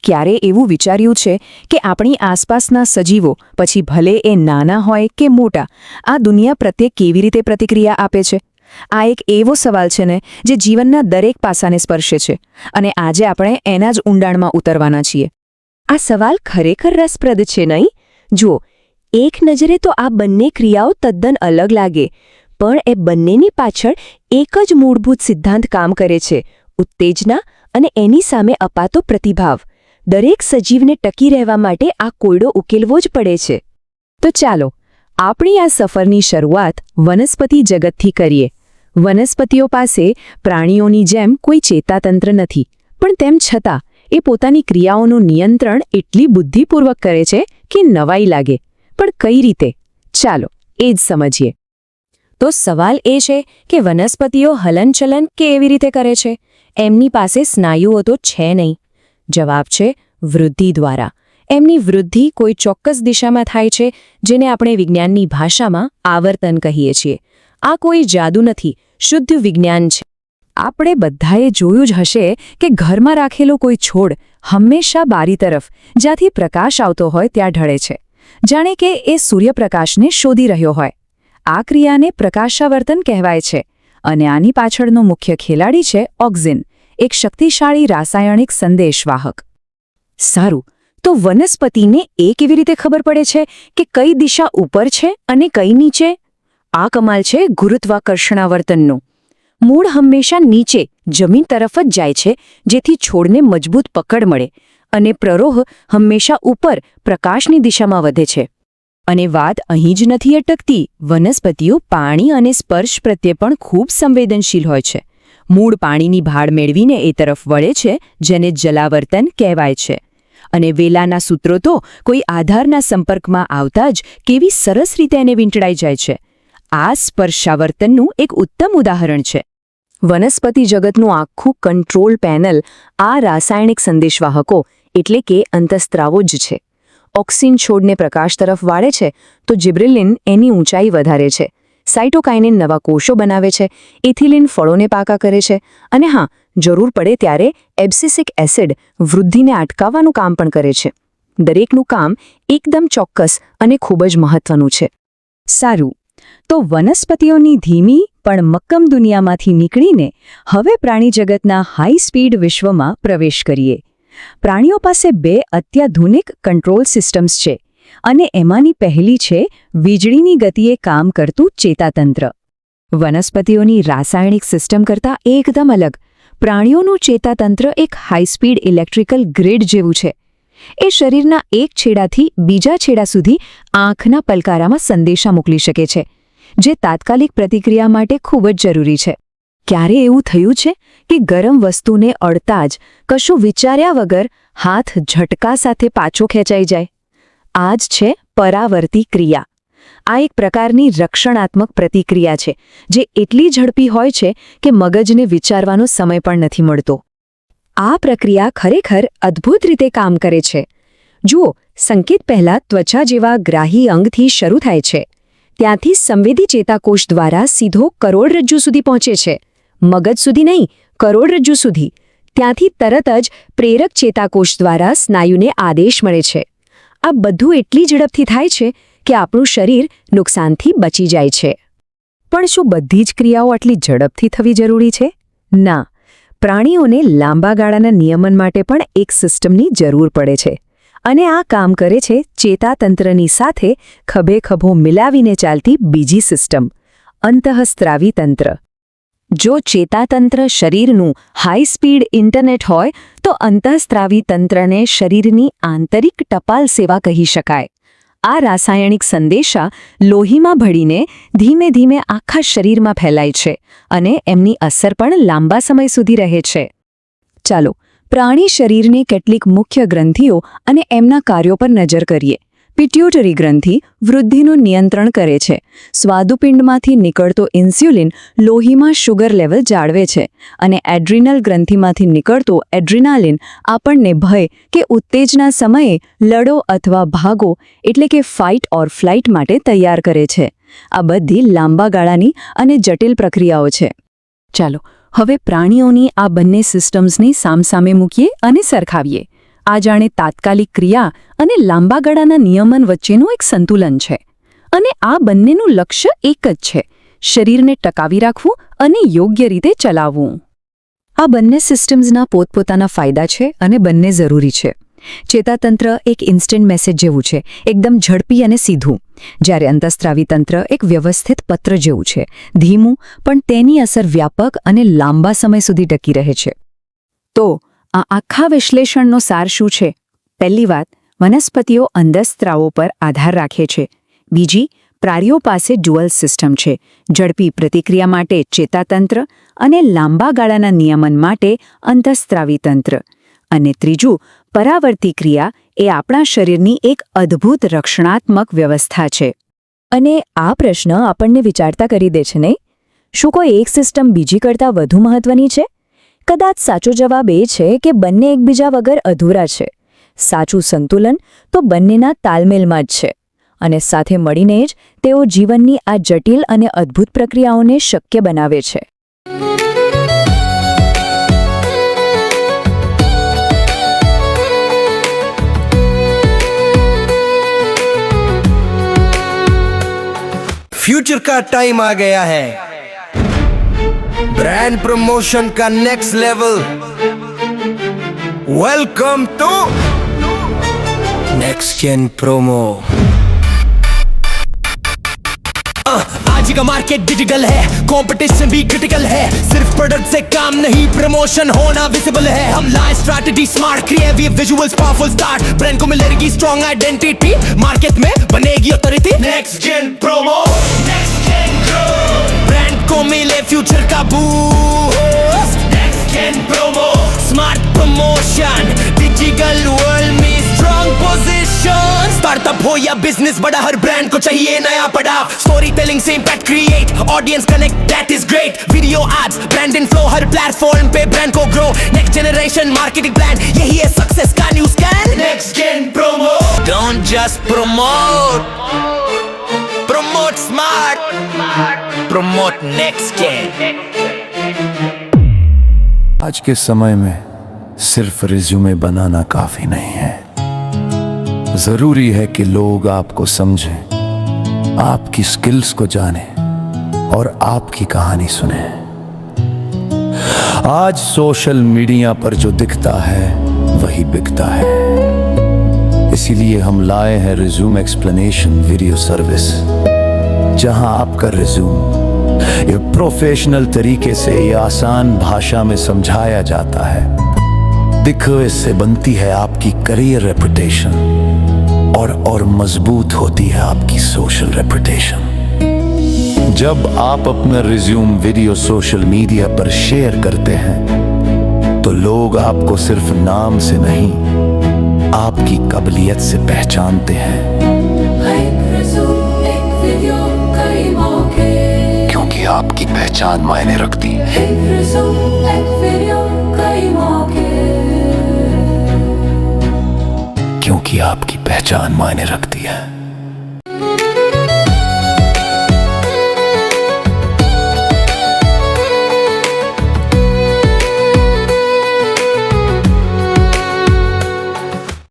ક્યારે એવું વિચાર્યું છે કે આપણી આસપાસના સજીવો, પછી ભલે એ નાના હોય કે મોટા, આ દુનિયા પ્રત્યે કેવી રીતે પ્રતિક્રિયા આપે છે? આ એક એવો સવાલ છે ને જે જીવનના દરેક પાસાને સ્પર્શે છે, અને આજે આપણે એના જ ઊંડાણમાં ઉતરવાના છીએ. આ સવાલ ખરેખર રસપ્રદ છે, નહીં? જુઓ, એક નજરે તો આ બંને ક્રિયાઓ તદ્દન અલગ લાગે, પણ એ બંનેની પાછળ એક જ મૂળભૂત સિદ્ધાંત કામ કરે છે: ઉત્તેજના અને એની સામે અપાતો પ્રતિભાવ. દરેક સજીવને ટકી રહેવા માટે આ કોયડો ઉકેલવો જ પડે છે. તો ચાલો આપણી આ સફરની શરૂઆત વનસ્પતિ જગતથી કરીએ. વનસ્પતિઓ પાસે પ્રાણીઓની જેમ કોઈ ચેતાતંત્ર નથી, પણ તેમ છતાં એ પોતાની ક્રિયાઓનું નિયંત્રણ એટલી બુદ્ધિપૂર્વક કરે છે કે નવાઈ લાગે. પણ કઈ રીતે? ચાલો એ જ સમજીએ. તો સવાલ એ છે કે વનસ્પતિઓ હલનચલન કેવી રીતે કરે છે? એમની પાસે સ્નાયુઓ તો છે નહીં. જવાબ છે વૃદ્ધિ દ્વારા. એમની વૃદ્ધિ કોઈ ચોક્કસ દિશામાં થાય છે, જેને આપણે વિજ્ઞાનની ભાષામાં આવર્તન કહીએ છીએ. આ કોઈ જાદુ નથી, શુદ્ધ વિજ્ઞાન છે. આપણે બધાએ જોયું જ હશે કે ઘરમાં રાખેલો કોઈ છોડ હંમેશા બારી તરફ, જ્યાંથી પ્રકાશ આવતો હોય ત્યાં ઢળે છે, જાણે કે એ સૂર્યપ્રકાશને શોધી રહ્યો હોય. આ ક્રિયાને પ્રકાશાવર્તન કહેવાય છે, અને આની પાછળનો મુખ્ય ખેલાડી છે ઓક્સિન, એક શક્તિશાળી રાસાયણિક સંદેશવાહક. સારું, તો વનસ્પતિને એ કેવી રીતે ખબર પડે છે કે કઈ દિશા ઉપર છે અને કઈ નીચે? આ કમાલ છે ગુરુત્વાકર્ષણાવર્તનનું. મૂળ હંમેશા નીચે, જમીન તરફ જ જાય છે, જેથી છોડને મજબૂત પકડ મળે, અને પ્રરોહ હંમેશા ઉપર, પ્રકાશની દિશામાં વધે છે. અને વાત અહીં જ નથી અટકતી. વનસ્પતિઓ પાણી અને સ્પર્શ પ્રત્યે પણ ખૂબ સંવેદનશીલ હોય છે. મૂળ પાણીની ભાળ મેળવીને એ તરફ વળે છે, જેને જલાવર્તન કહેવાય છે. અને વેલાના સૂત્રો તો કોઈ આધારના સંપર્કમાં આવતા જ કેવી સરસ રીતે એને વીંટળાઈ જાય છે. આ સ્પર્શાવર્તનનું એક ઉત્તમ ઉદાહરણ છે. વનસ્પતિ જગતનું આખું કંટ્રોલ પેનલ આ રાસાયણિક સંદેશવાહકો એટલે કે અંતઃસ્ત્રાવો જ છે. ઓક્સિન છોડને પ્રકાશ તરફ વાળે છે, તો જિબ્રેલિન એની ઊંચાઈ વધારે છે, સાઇટોકાઇનિન નવા કોષો બનાવે છે, ઇથિલિન ફળોને પાકા કરે છે, અને હા, જરૂર પડે ત્યારે એબ્સિસિક એસિડ વૃદ્ધિને અટકાવવાનું કામ પણ કરે છે. દરેકનું કામ એકદમ ચોક્કસ અને ખૂબ જ મહત્વનું છે. સારું, તો વનસ્પતિઓની ધીમી પણ મક્કમ દુનિયામાંથી નીકળીને હવે પ્રાણીજગતના હાઈ સ્પીડ વિશ્વમાં પ્રવેશ કરીએ. પ્રાણીઓ પાસે બે અત્યાધુનિક કંટ્રોલ સિસ્ટમ્સ છે, અને એમાંની પહેલી છે વીજળીની ગતિએ કામ કરતું ચેતાતંત્ર. વનસ્પતિઓની રાસાયણિક સિસ્ટમ કરતાં એકદમ અલગ. પ્રાણીઓનું ચેતાતંત્ર એક હાઈસ્પીડ ઇલેક્ટ્રિકલ ગ્રીડ જેવું છે. એ શરીરના એક છેડાથી બીજા છેડા સુધી આંખના પલકારામાં સંદેશા મોકલી શકે છે, જે તાત્કાલિક પ્રતિક્રિયા માટે ખૂબ જ જરૂરી છે. ક્યારે એવું થયું છે કે ગરમ વસ્તુને અડતા જ કશું વિચાર્યા વગર હાથ ઝટકા સાથે પાછો ખેંચાઈ જાય? આ જ છે પરાવર્તી ક્રિયા. આ એક પ્રકારની રક્ષણાત્મક પ્રતિક્રિયા છે, જે એટલી ઝડપી હોય છે કે મગજને વિચારવાનો સમય પણ નથી મળતો. આ પ્રક્રિયા ખરેખર અદ્ભુત રીતે કામ કરે છે. જુઓ, સંકેત પહેલાં ત્વચા જેવા ગ્રાહી અંગથી શરૂ થાય છે. ત્યાંથી સંવેદી ચેતાકોષ દ્વારા સીધો કરોડરજ્જુ સુધી પહોંચે છે. મગજ સુધી નહીં, કરોડરજ્જુ સુધી. ત્યાંથી તરત જ પ્રેરક ચેતાકોષ દ્વારા સ્નાયુને આદેશ મળે છે. આ બધું એટલી ઝડપથી થાય છે કે આપણું શરીર નુકસાનથી બચી જાય છે. પણ શું બધી જ ક્રિયાઓ આટલી ઝડપથી થવી જરૂરી છે? ના. પ્રાણીઓને લાંબા ગાળાના નિયમન માટે પણ એક સિસ્ટમની જરૂર પડે છે. અને આ કામ કરે છે ચેતાતંત્રની સાથે ખભે ખભો મિલાવીને ચાલતી બીજી સિસ્ટમ, અંતઃસ્ત્રાવી તંત્ર. જો ચેતાતંત્ર શરીરનું હાઈ સ્પીડ ઇન્ટરનેટ હોય, તો અંતઃસ્ત્રાવી તંત્રને શરીરની આંતરિક ટપાલ સેવા કહી શકાય. આ રાસાયણિક સંદેશા લોહીમાં ભળીને ધીમે ધીમે આખા શરીરમાં ફેલાય છે, અને એમની અસર પણ લાંબા સમય સુધી રહે છે. ચાલો પ્રાણી શરીરની કેટલીક મુખ્ય ગ્રંથિઓ અને એમના કાર્યો પર નજર કરીએ. પિટ્યુટરી ગ્રંથિ વૃદ્ધિનું નિયંત્રણ કરે છે. સ્વાદુપિંડમાંથી નીકળતો ઇન્સ્યુલિન લોહીમાં શુગર લેવલ જાળવે છે, અને એડ્રિનલ ગ્રંથિમાંથી નીકળતો એડ્રિનાલિન આપણને ભય કે ઉત્તેજના સમયે લડો અથવા ભાગો એટલે કે ફાઇટ ઓર ફ્લાઇટ માટે તૈયાર કરે છે. આ બધી લાંબા ગાળાની અને જટિલ પ્રક્રિયાઓ છે. ચાલો હવે પ્રાણીઓની આ બંને સિસ્ટમ્સને સામસામે મૂકીએ અને સરખાવીએ. આ જાણે તાત્કાલિક ક્રિયા અને લાંબા ગાળાના નિયમન વચ્ચેનું એક સંતુલન છે અને આ બંનેનું લક્ષ્ય એક જ છે: શરીરને ટકાવી રાખવું અને યોગ્ય રીતે ચલાવવું. આ બંને સિસ્ટમ્સના પોતપોતાના ફાયદા છે અને બંને જરૂરી છે. ચેતાતંત્ર એક ઇન્સ્ટન્ટ મેસેજ જેવું છે, એકદમ ઝડપી અને સીધું, જ્યારે અંતઃસ્ત્રાવી તંત્ર એક વ્યવસ્થિત પત્ર જેવું છે, ધીમું, પણ તેની અસર વ્યાપક અને લાંબા સમય સુધી ટકી રહે છે. તો આ આખા વિશ્લેષણનો સાર શું છે? પહેલી વાત, વનસ્પતિઓ અંતઃસ્ત્રાવો પર આધાર રાખે છે. બીજી, પ્રાણીઓ પાસે ડ્યુઅલ સિસ્ટમ છે: ઝડપી પ્રતિક્રિયા માટે ચેતાતંત્ર અને લાંબા ગાળાના નિયમન માટે અંતઃસ્ત્રાવી તંત્ર. અને ત્રીજું, પરાવર્તી ક્રિયા એ આપણા શરીરની એક અદ્ભુત રક્ષણાત્મક વ્યવસ્થા છે. અને આ પ્રશ્ન આપણને વિચારતા કરી દે છે નહીં? શું કોઈ એક સિસ્ટમ બીજી કરતાં વધુ મહત્વની છે? કદાચ સાચો જવાબ એ છે કે બંને એકબીજા વગર અધૂરા છે. સાચું સંતુલન તો બંનેના તાલમેલમાં જ છે, અને સાથે મળીને જ તેઓ જીવનની આ જટિલ અને અદ્ભુત પ્રક્રિયાઓને શક્ય બનાવે છે. फ्यूचर का टाइम आ गया है, ब्रांड प्रमोशन का next level. Welcome to next gen promo. आज का मार्केट डिजिटल है, कंपटीशन भी क्रिटिकल है. सिर्फ प्रोडक्ट से काम नहीं, प्रमोशन होना विजिबल है. हम लाए strategy smart, creative visuals powerful start. Brand को मिलेगी स्ट्रॉन्ग आइडेंटिटी, मार्केट में बनेगी authority. Next gen promo, next gen grow, brand को मिले फ्यूचर का boost. Next gen promo, smart promotion, digital world में स्ट्रॉन्ग पोजीशन. स्टार्टअप हो या बिजनेस बड़ा, हर ब्रांड को चाहिए नया पड़ाव. स्टोरी टेलिंग से impact create, audience connect, that is great. Video ads, brand inflow, हर प्लेटफॉर्म पे ब्रांड को grow. Next generation marketing plan, यही है सक्सेस का new scan. Next gen promo, don't just promote, promote smart, promote next gen. आज के समय में सिर्फ रिज्यूमे बनाना काफी नहीं है. जरूरी है कि लोग आपको समझें, आपकी स्किल्स को जानें और आपकी कहानी सुने. आज सोशल मीडिया पर जो दिखता है वही बिकता है. इसीलिए हम लाए हैं रिज्यूम एक्सप्लेनेशन वीडियो सर्विस, जहां आपका रिज्यूम ये प्रोफेशनल तरीके से ये आसान भाषा में समझाया जाता है. दिखो, इससे बनती है आपकी करियर रेपुटेशन और मजबूत होती है आपकी सोशल रेपुटेशन. जब आप अपना रिज्यूम वीडियो सोशल मीडिया पर शेयर करते हैं तो लोग आपको सिर्फ नाम से नहीं, आपकी काबिलियत से पहचानते हैं. क्योंकि आपकी पहचान मायने रखती है. क्योंकि आपकी पहचान मायने रखती है.